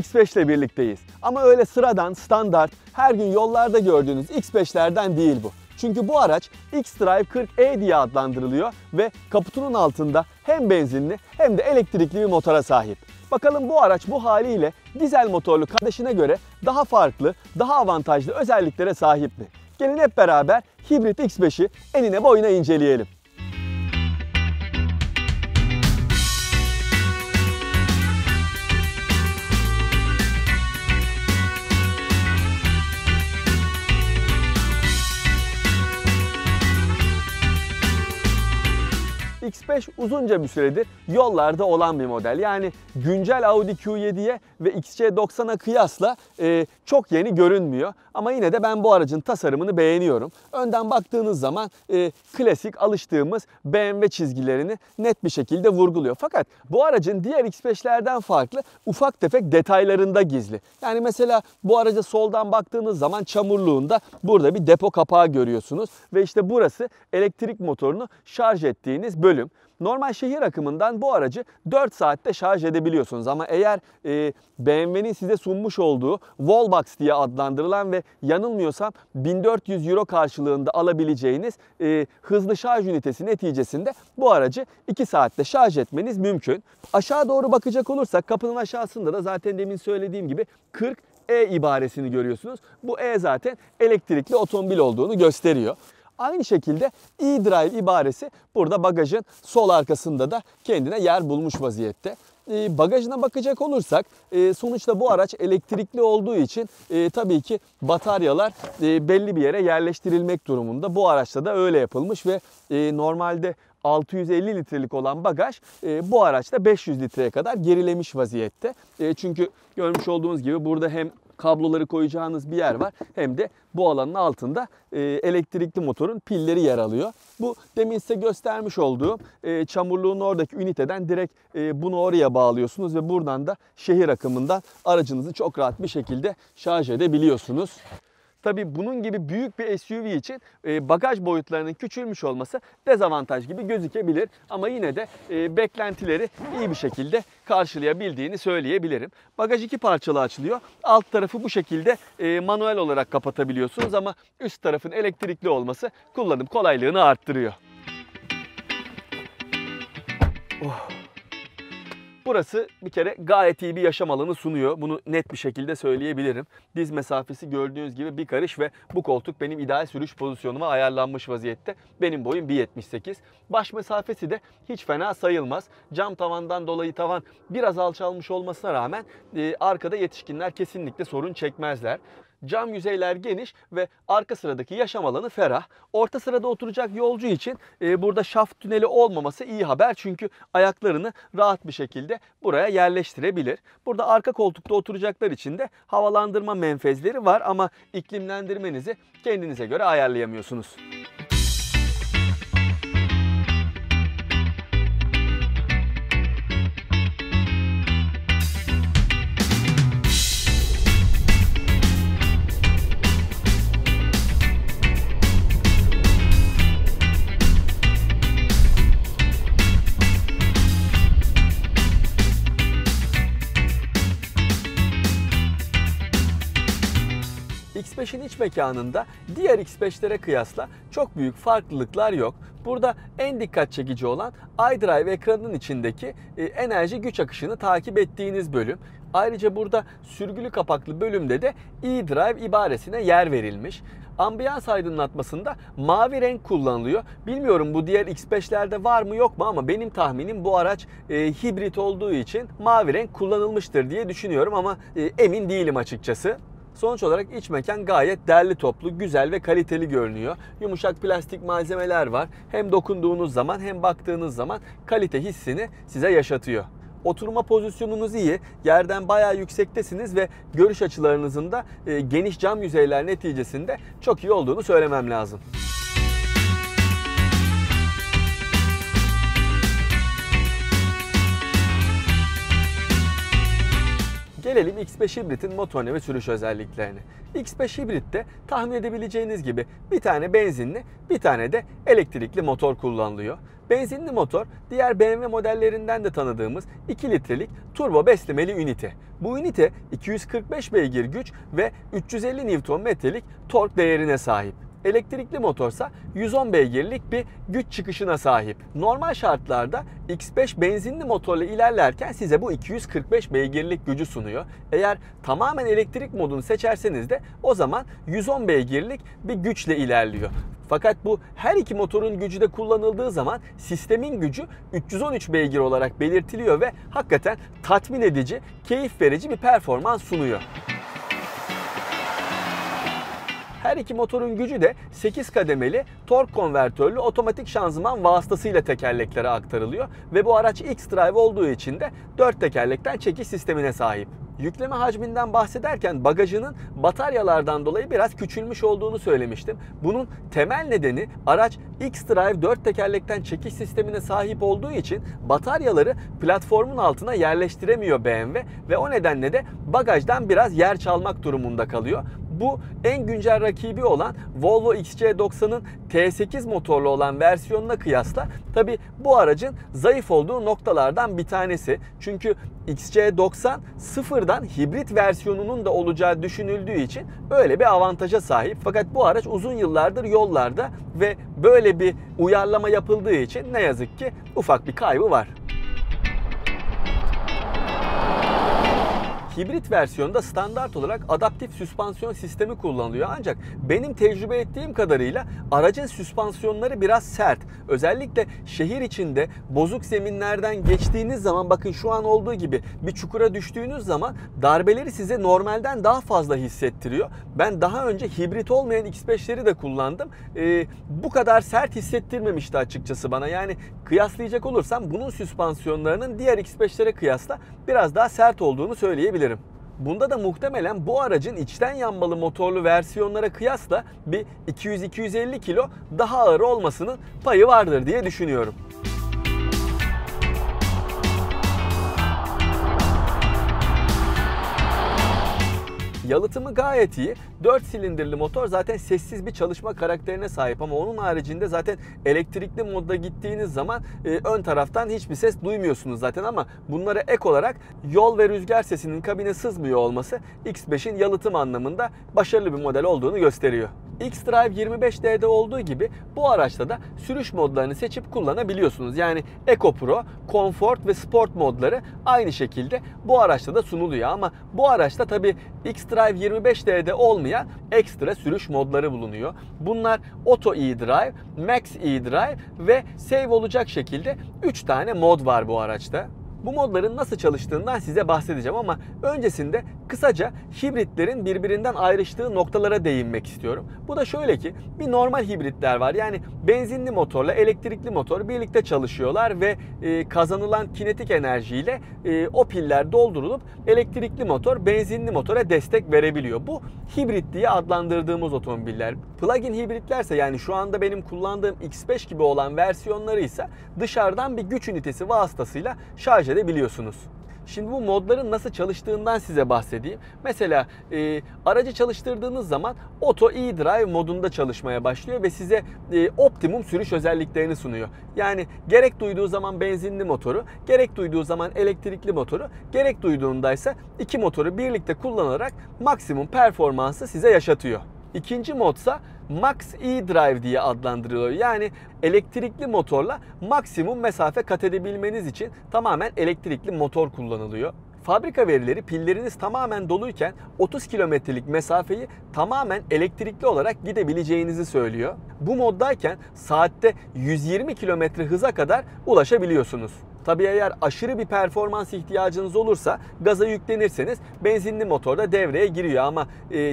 X5 ile birlikteyiz. Ama öyle sıradan, standart, her gün yollarda gördüğünüz X5'lerden değil bu. Çünkü bu araç xDrive 40e diye adlandırılıyor ve kaputunun altında hem benzinli hem de elektrikli bir motora sahip. Bakalım bu araç bu haliyle dizel motorlu kardeşine göre daha farklı, daha avantajlı özelliklere sahip mi? Gelin hep beraber hibrit X5'i enine boyuna inceleyelim. X5 uzunca bir süredir yollarda olan bir model. Yani güncel Audi Q7'ye ve XC90'a kıyasla çok yeni görünmüyor. Ama yine de ben bu aracın tasarımını beğeniyorum. Önden baktığınız zaman klasik alıştığımız BMW çizgilerini net bir şekilde vurguluyor. Fakat bu aracın diğer X5'lerden farklı ufak tefek detaylarında gizli. Yani mesela bu araca soldan baktığınız zaman çamurluğunda burada bir depo kapağı görüyorsunuz. Ve işte burası elektrik motorunu şarj ettiğiniz bölüm. Normal şehir akımından bu aracı 4 saatte şarj edebiliyorsunuz ama eğer BMW'nin size sunmuş olduğu Wallbox diye adlandırılan ve yanılmıyorsam 1400 euro karşılığında alabileceğiniz hızlı şarj ünitesi neticesinde bu aracı 2 saatte şarj etmeniz mümkün. Aşağı doğru bakacak olursak kapının aşağısında da zaten demin söylediğim gibi 40E ibaresini görüyorsunuz. Bu E zaten elektrikli otomobil olduğunu gösteriyor. Aynı şekilde eDrive ibaresi burada bagajın sol arkasında da kendine yer bulmuş vaziyette. Bagajına bakacak olursak sonuçta bu araç elektrikli olduğu için tabii ki bataryalar belli bir yere yerleştirilmek durumunda. Bu araçta da öyle yapılmış ve normalde 650 litrelik olan bagaj bu araçta 500 litreye kadar gerilemiş vaziyette. Çünkü görmüş olduğunuz gibi burada hem kabloları koyacağınız bir yer var hem de bu alanın altında elektrikli motorun pilleri yer alıyor. Bu demin size göstermiş olduğum çamurluğun oradaki üniteden direkt bunu oraya bağlıyorsunuz ve buradan da şehir akımından aracınızı çok rahat bir şekilde şarj edebiliyorsunuz. Tabii bunun gibi büyük bir SUV için bagaj boyutlarının küçülmüş olması dezavantaj gibi gözükebilir. Ama yine de beklentileri iyi bir şekilde karşılayabildiğini söyleyebilirim. Bagaj iki parçalı açılıyor. Alt tarafı bu şekilde manuel olarak kapatabiliyorsunuz ama üst tarafın elektrikli olması kullanım kolaylığını arttırıyor. Burası bir kere gayet iyi bir yaşam alanı sunuyor. Bunu net bir şekilde söyleyebilirim. Diz mesafesi gördüğünüz gibi bir karış ve bu koltuk benim ideal sürüş pozisyonuma ayarlanmış vaziyette. Benim boyum 1.78. Baş mesafesi de hiç fena sayılmaz. Cam tavandan dolayı tavan biraz alçalmış olmasına rağmen arkada yetişkinler kesinlikle sorun çekmezler. Cam yüzeyler geniş ve arka sıradaki yaşam alanı ferah. Orta sırada oturacak yolcu için burada şaft tüneli olmaması iyi haber. Çünkü ayaklarını rahat bir şekilde buraya yerleştirebilir. Burada arka koltukta oturacaklar için de havalandırma menfezleri var ama iklimlendirmenizi kendinize göre ayarlayamıyorsunuz. X5'in iç mekanında diğer X5'lere kıyasla çok büyük farklılıklar yok. Burada en dikkat çekici olan iDrive ekranının içindeki enerji güç akışını takip ettiğiniz bölüm. Ayrıca burada sürgülü kapaklı bölümde de eDrive ibaresine yer verilmiş. Ambiyans aydınlatmasında mavi renk kullanılıyor. Bilmiyorum bu diğer X5'lerde var mı yok mu ama benim tahminim bu araç hibrit olduğu için mavi renk kullanılmıştır diye düşünüyorum ama emin değilim açıkçası. Sonuç olarak iç mekan gayet derli toplu, güzel ve kaliteli görünüyor. Yumuşak plastik malzemeler var. Hem dokunduğunuz zaman hem baktığınız zaman kalite hissini size yaşatıyor. Oturma pozisyonunuz iyi, yerden bayağı yüksektesiniz ve görüş açılarınızın da geniş cam yüzeyler neticesinde çok iyi olduğunu söylemem lazım. Gelelim X5 hibritin motorine ve sürüş özelliklerine. X5 hibritte tahmin edebileceğiniz gibi bir tane benzinli, bir tane de elektrikli motor kullanılıyor. Benzinli motor diğer BMW modellerinden de tanıdığımız 2 litrelik turbo beslemeli ünite. Bu ünite 245 beygir güç ve 350 Nm'lik tork değerine sahip. Elektrikli motorsa 110 beygirlik bir güç çıkışına sahip. Normal şartlarda X5 benzinli motorla ilerlerken size bu 245 beygirlik gücü sunuyor. Eğer tamamen elektrik modunu seçerseniz de o zaman 110 beygirlik bir güçle ilerliyor. Fakat bu her iki motorun gücü de kullanıldığı zaman sistemin gücü 313 beygir olarak belirtiliyor ve hakikaten tatmin edici, keyif verici bir performans sunuyor. Her iki motorun gücü de 8 kademeli tork konvertörlü otomatik şanzıman vasıtasıyla tekerleklere aktarılıyor ve bu araç X-Drive olduğu için de 4 tekerlekten çekiş sistemine sahip. Yükleme hacminden bahsederken bagajının bataryalardan dolayı biraz küçülmüş olduğunu söylemiştim. Bunun temel nedeni araç X-Drive 4 tekerlekten çekiş sistemine sahip olduğu için bataryaları platformun altına yerleştiremiyor BMW ve o nedenle de bagajdan biraz yer çalmak durumunda kalıyor. Bu en güncel rakibi olan Volvo XC90'ın T8 motorlu olan versiyonuna kıyasla tabi bu aracın zayıf olduğu noktalardan bir tanesi. Çünkü XC90 sıfırdan hibrit versiyonunun da olacağı düşünüldüğü için öyle bir avantaja sahip. Fakat bu araç uzun yıllardır yollarda ve böyle bir uyarlama yapıldığı için ne yazık ki ufak bir kaybı var. Hibrit versiyonda standart olarak adaptif süspansiyon sistemi kullanılıyor. Ancak benim tecrübe ettiğim kadarıyla aracın süspansiyonları biraz sert. Özellikle şehir içinde bozuk zeminlerden geçtiğiniz zaman, bakın şu an olduğu gibi bir çukura düştüğünüz zaman darbeleri size normalden daha fazla hissettiriyor. Ben daha önce hibrit olmayan X5'leri de kullandım. Bu kadar sert hissettirmemişti açıkçası bana. Yani kıyaslayacak olursam bunun süspansiyonlarının diğer X5'lere kıyasla biraz daha sert olduğunu söyleyebilirim. Bunda da muhtemelen bu aracın içten yanmalı motorlu versiyonlara kıyasla bir 200-250 kilo daha ağır olmasının payı vardır diye düşünüyorum. Yalıtımı gayet iyi. 4 silindirli motor zaten sessiz bir çalışma karakterine sahip ama onun haricinde zaten elektrikli modda gittiğiniz zaman ön taraftan hiçbir ses duymuyorsunuz zaten, ama bunlara ek olarak yol ve rüzgar sesinin kabine sızmıyor olması X5'in yalıtım anlamında başarılı bir model olduğunu gösteriyor. X-Drive 25D'de olduğu gibi bu araçta da sürüş modlarını seçip kullanabiliyorsunuz. Yani Eco Pro, Comfort ve Sport modları aynı şekilde bu araçta da sunuluyor. Ama bu araçta tabi X-Drive 25D'de olmayan ekstra sürüş modları bulunuyor. Bunlar Auto e-Drive, Max e-Drive ve Save olacak şekilde 3 tane mod var bu araçta. Bu modların nasıl çalıştığından size bahsedeceğim ama öncesinde kısaca hibritlerin birbirinden ayrıştığı noktalara değinmek istiyorum. Bu da şöyle ki, bir normal hibritler var. Yani benzinli motorla elektrikli motor birlikte çalışıyorlar ve kazanılan kinetik enerjiyle o piller doldurulup elektrikli motor benzinli motora destek verebiliyor. Bu hibrit diye adlandırdığımız otomobiller. Plug-in hibritlerse, yani şu anda benim kullandığım X5 gibi olan versiyonları ise dışarıdan bir güç ünitesi vasıtasıyla şarj edebiliyorsunuz. Şimdi bu modların nasıl çalıştığından size bahsedeyim. Mesela aracı çalıştırdığınız zaman Auto e-Drive modunda çalışmaya başlıyor ve size optimum sürüş özelliklerini sunuyor. Yani gerek duyduğu zaman benzinli motoru, gerek duyduğu zaman elektrikli motoru, gerek duyduğundaysa iki motoru birlikte kullanarak maksimum performansı size yaşatıyor. İkinci modsa Max e-Drive diye adlandırılıyor. Yani elektrikli motorla maksimum mesafe kat edebilmeniz için tamamen elektrikli motor kullanılıyor. Fabrika verileri pilleriniz tamamen doluyken 30 kilometrelik mesafeyi tamamen elektrikli olarak gidebileceğinizi söylüyor. Bu moddayken saatte 120 kilometre hıza kadar ulaşabiliyorsunuz. Tabii eğer aşırı bir performans ihtiyacınız olursa gaza yüklenirseniz benzinli motor da devreye giriyor, ama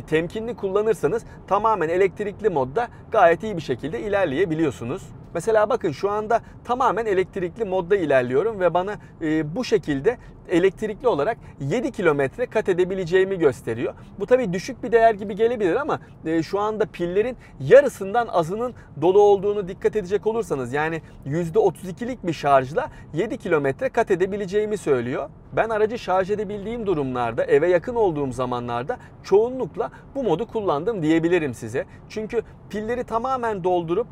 temkinli kullanırsanız tamamen elektrikli modda gayet iyi bir şekilde ilerleyebiliyorsunuz. Mesela bakın şu anda tamamen elektrikli modda ilerliyorum ve bana bu şekilde elektrikli olarak 7 kilometre kat edebileceğimi gösteriyor. Bu tabii düşük bir değer gibi gelebilir ama şu anda pillerin yarısından azının dolu olduğunu dikkat edecek olursanız, yani %32'lik bir şarjla 7 kilometre kat edebileceğimi söylüyor. Ben aracı şarj edebildiğim durumlarda, eve yakın olduğum zamanlarda çoğunlukla bu modu kullandım diyebilirim size. Çünkü pilleri tamamen doldurup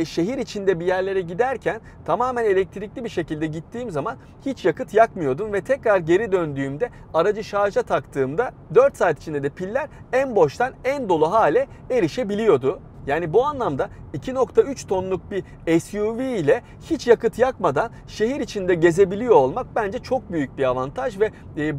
şehir içinde bir yerlere giderken tamamen elektrikli bir şekilde gittiğim zaman hiç yakıt yakmıyordum ve tekrar geri döndüğümde aracı şarja taktığımda 4 saat içinde de piller en boştan en dolu hale erişebiliyordu. Yani bu anlamda 2.3 tonluk bir SUV ile hiç yakıt yakmadan şehir içinde gezebiliyor olmak bence çok büyük bir avantaj ve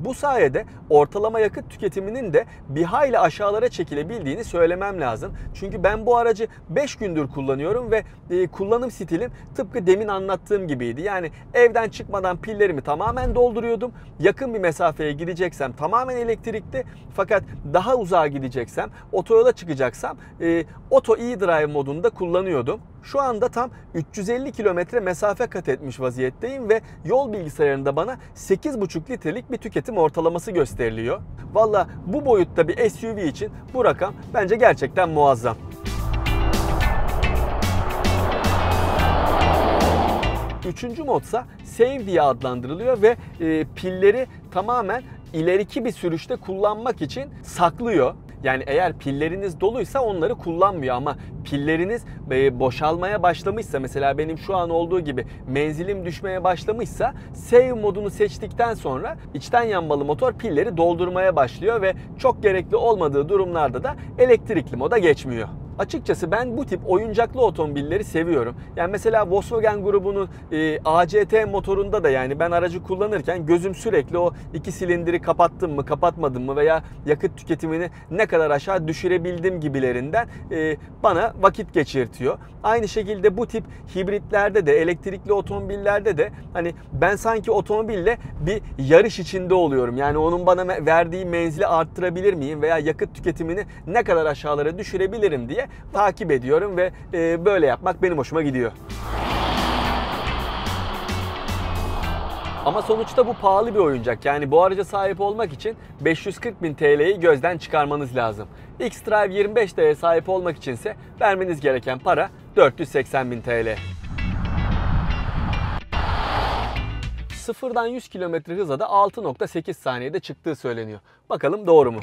bu sayede ortalama yakıt tüketiminin de bir hayli aşağılara çekilebildiğini söylemem lazım. Çünkü ben bu aracı 5 gündür kullanıyorum ve kullanım stilim tıpkı demin anlattığım gibiydi. Yani evden çıkmadan pillerimi tamamen dolduruyordum. Yakın bir mesafeye gideceksem tamamen elektrikli, fakat daha uzağa gideceksem, otoyola çıkacaksam Auto e-Drive modunda kullanıyordum. Şu anda tam 350 kilometre mesafe kat etmiş vaziyetteyim ve yol bilgisayarında bana 8,5 litrelik bir tüketim ortalaması gösteriliyor. Valla bu boyutta bir SUV için bu rakam bence gerçekten muazzam. Üçüncü modsa Save diye adlandırılıyor ve pilleri tamamen ileriki bir sürüşte kullanmak için saklıyor. Yani eğer pilleriniz doluysa onları kullanmıyor ama pilleriniz boşalmaya başlamışsa, mesela benim şu an olduğu gibi menzilim düşmeye başlamışsa, Save modunu seçtikten sonra içten yanmalı motor pilleri doldurmaya başlıyor ve çok gerekli olmadığı durumlarda da elektrikli moda geçmiyor. Açıkçası ben bu tip oyuncaklı otomobilleri seviyorum. Yani mesela Volkswagen grubunun ACT motorunda da, yani ben aracı kullanırken gözüm sürekli o 2 silindiri kapattım mı kapatmadım mı veya yakıt tüketimini ne kadar aşağı düşürebildim gibilerinden bana vakit geçirtiyor. Aynı şekilde bu tip hibritlerde de, elektrikli otomobillerde de hani ben sanki otomobille bir yarış içinde oluyorum. Yani onun bana verdiği menzili arttırabilir miyim veya yakıt tüketimini ne kadar aşağılara düşürebilirim diye takip ediyorum ve böyle yapmak benim hoşuma gidiyor. Ama sonuçta bu pahalı bir oyuncak. Yani bu araca sahip olmak için 540.000 TL'yi gözden çıkarmanız lazım. X-Drive 25D'ye sahip olmak içinse vermeniz gereken para 480.000 TL. Sıfırdan 100 km hıza da 6.8 saniyede çıktığı söyleniyor. Bakalım doğru mu?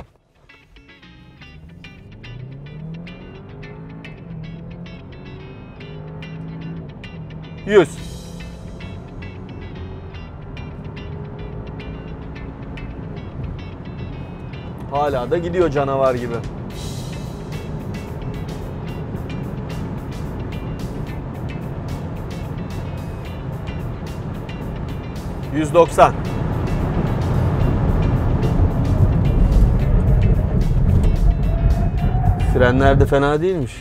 100. Hala da gidiyor canavar gibi. 190. Frenler de fena değilmiş.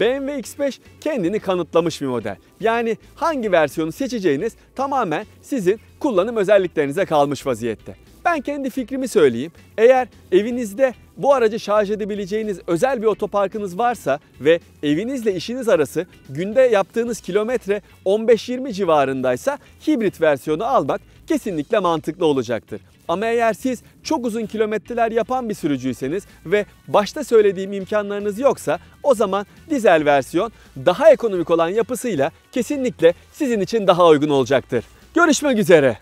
BMW X5 kendini kanıtlamış bir model. Yani hangi versiyonu seçeceğiniz tamamen sizin kullanım özelliklerinize kalmış vaziyette. Ben kendi fikrimi söyleyeyim. Eğer evinizde bu aracı şarj edebileceğiniz özel bir otoparkınız varsa ve evinizle işiniz arası günde yaptığınız kilometre 15-20 civarındaysa hibrit versiyonu almak kesinlikle mantıklı olacaktır. Ama eğer siz çok uzun kilometreler yapan bir sürücüyseniz ve başta söylediğim imkanlarınız yoksa, o zaman dizel versiyon daha ekonomik olan yapısıyla kesinlikle sizin için daha uygun olacaktır. Görüşmek üzere.